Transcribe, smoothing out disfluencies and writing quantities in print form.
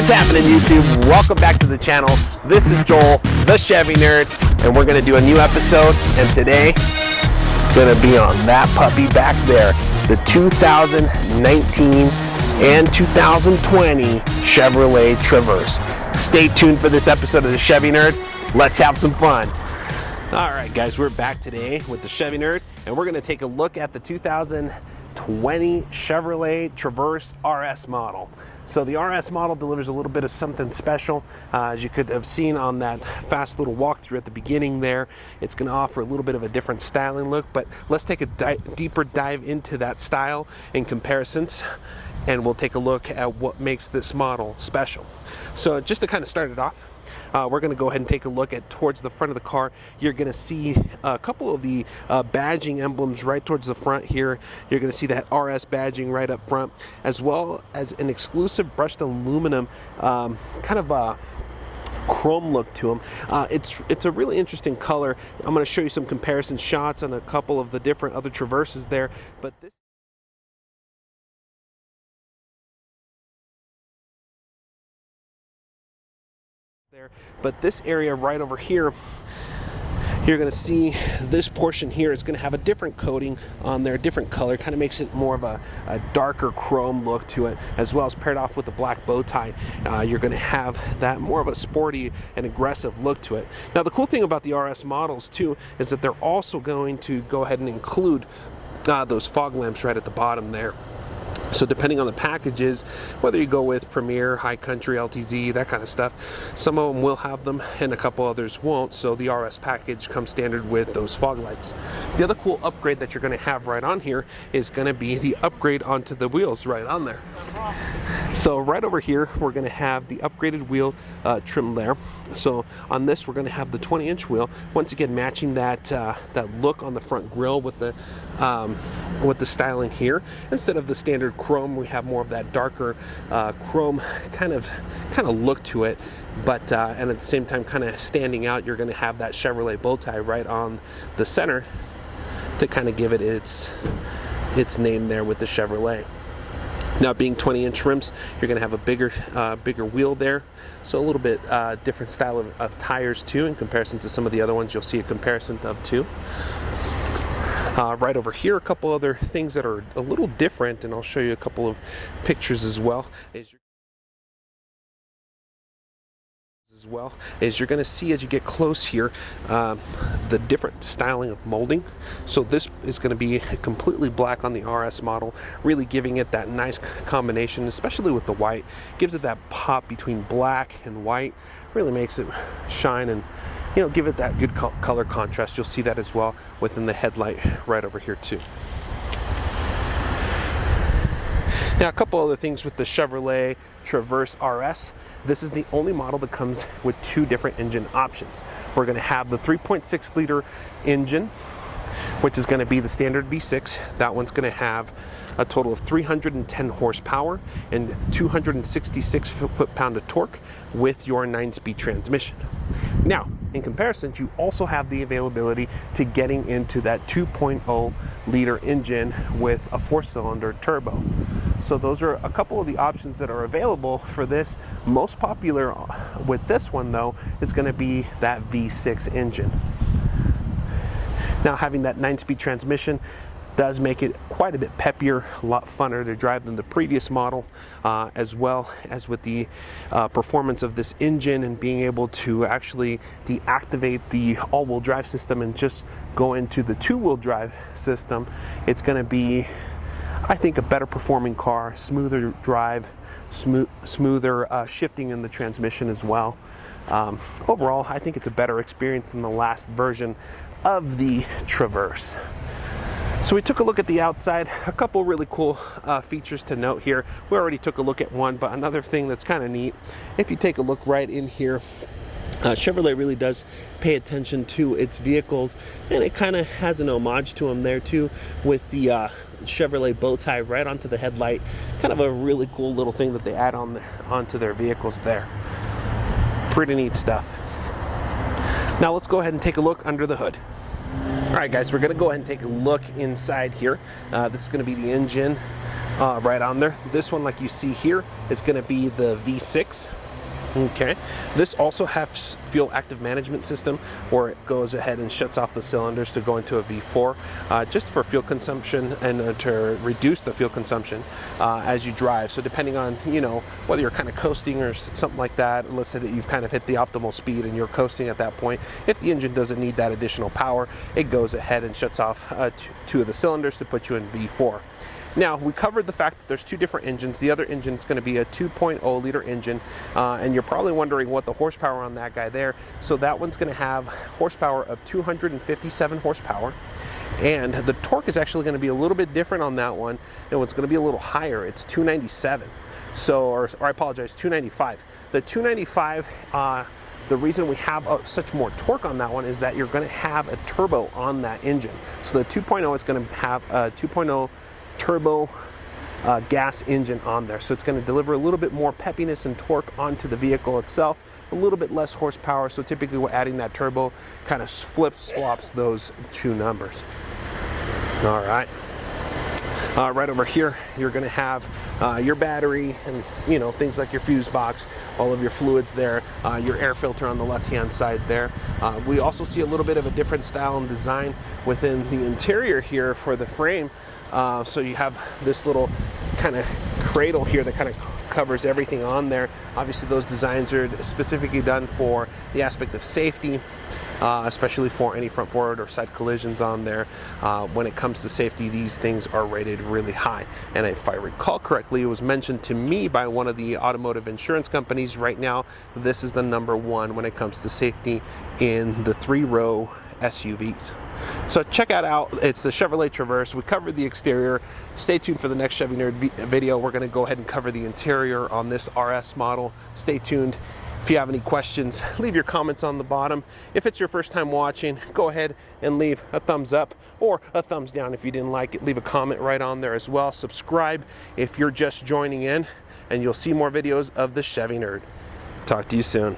What's happening, YouTube? Welcome back to the channel. This is Joel, the Chevy Nerd, and we're going to do a new episode. And today, it's going to be on that puppy back there, the 2019 and 2020 Chevrolet Traverse. Stay tuned for this episode of the Chevy Nerd. Let's have some fun. All right, guys, we're back today with the Chevy Nerd, and we're going to take a look at the 2020 Chevrolet Traverse RS model. So the RS model delivers a little bit of something special. As you could have seen on that fast little walkthrough at the beginning there, it's going to offer a little bit of a different styling look, but let's take a deeper dive into that style in comparisons, and we'll take a look at what makes this model special. So just to kind of start it off, we're going to go ahead and take a look at towards the front of the car. You're going to see a couple of the badging emblems right towards the front here. You're going to see that RS badging right up front, as well as an exclusive brushed aluminum kind of a chrome look to them. It's a really interesting color. I'm going to show you some comparison shots on a couple of the different other Traverses there, but this area right over here, you're going to see this portion here is going to have a different coating on there, different color, kind of makes it more of a darker chrome look to it, as well as paired off with the black bow tie. You're going to have that more of a sporty and aggressive look to it. Now, the cool thing about the RS models too is that they're also going to go ahead and include those fog lamps right at the bottom there. So depending on the packages, whether you go with Premier, High Country, LTZ, that kind of stuff, some of them will have them and a couple others won't. So the RS package comes standard with those fog lights. The other cool upgrade that you're going to have right on here is going to be the upgrade onto the wheels right on there. So right over here, we're going to have the upgraded wheel trim there. So on this, we're going to have the 20-inch wheel. Once again, matching that look on the front grille with the styling here. Instead of the standard chrome, we have more of that darker chrome kind of look to it. But and at the same time, kind of standing out, you're going to have that Chevrolet bow tie right on the center to kind of give it its name there with the Chevrolet. Now, being 20-inch rims, you're going to have a bigger wheel there, so a little bit different style of tires too in comparison to some of the other ones you'll see a comparison of too. Right over here, a couple other things that are a little different, and I'll show you a couple of pictures as well. As you're going to see as you get close here, the different styling of molding. So this is going to be completely black on the RS model, really giving it that nice combination, especially with the white. Gives it that pop between black and white, really makes it shine and give it that good color contrast. You'll see that as well within the headlight right over here too. Now, a couple other things with the Chevrolet Traverse RS. This is the only model that comes with two different engine options. We're going to have the 3.6 liter engine, which is going to be the standard V6. That one's going to have a total of 310 horsepower and 266 foot-pound of torque with your 9-speed transmission. Now, in comparison, you also have the availability to getting into that 2.0 liter engine with a 4-cylinder turbo. So those are a couple of the options that are available for this. Most popular with this one, though, is going to be that V6 engine. Now, having that 9-speed transmission does make it quite a bit peppier, a lot funner to drive than the previous model, as well as with the performance of this engine and being able to actually deactivate the all-wheel drive system and just go into the two-wheel drive system. It's going to be, I think, a better performing car, smoother drive, smoother shifting in the transmission as well. Overall, I think it's a better experience than the last version of the Traverse. So we took a look at the outside. A couple really cool features to note here. We already took a look at one, but another thing that's kind of neat, if you take a look right in here, Chevrolet really does pay attention to its vehicles, and it kind of has an homage to them there too, with the Chevrolet bow tie right onto the headlight. Kind of a really cool little thing that they add onto their vehicles there. Pretty neat stuff. Now let's go ahead and take a look under the hood. All right, guys, we're going to go ahead and take a look inside here. This is going to be the engine. right on there. This one, like you see here, is going to be the V6. Okay, this also has fuel active management system where it goes ahead and shuts off the cylinders to go into a V4 just for fuel consumption and to reduce the fuel consumption as you drive. So depending on, you know, whether you're kind of coasting or something like that, let's say that you've kind of hit the optimal speed and you're coasting at that point, if the engine doesn't need that additional power, it goes ahead and shuts off two of the cylinders to put you in V4. Now, we covered the fact that there's two different engines. The other engine is going to be a 2.0 liter engine, and you're probably wondering what the horsepower on that guy there. So that one's going to have horsepower of 257 horsepower, and the torque is actually going to be a little bit different on that one, and it's going to be a little higher. It's 297. So, or I apologize, 295. The 295. The reason we have such more torque on that one is that you're going to have a turbo on that engine. So the 2.0 is going to have a 2.0 turbo gas engine on there, so it's going to deliver a little bit more peppiness and torque onto the vehicle itself, a little bit less horsepower. So typically we're adding that turbo kind of flip-flops those two numbers. All right, right over here you're going to have your battery and, you know, things like your fuse box, all of your fluids there, your air filter on the left hand side there. We also see a little bit of a different style and design within the interior here for the frame. So you have this little kind of cradle here that kind of covers everything on there. Obviously those designs are specifically done for the aspect of safety, especially for any front forward or side collisions on there. When it comes to safety, these things are rated really high. And if I recall correctly, it was mentioned to me by one of the automotive insurance companies right now, this is the #1 when it comes to safety in the 3-row SUVs. So check it out. It's the Chevrolet Traverse. We covered the exterior. Stay tuned for the next Chevy Nerd video. We're going to go ahead and cover the interior on this RS model. Stay tuned. If you have any questions, leave your comments on the bottom. If it's your first time watching, go ahead and leave a thumbs up or a thumbs down if you didn't like it. Leave a comment right on there as well. Subscribe if you're just joining in, and you'll see more videos of the Chevy Nerd. Talk to you soon.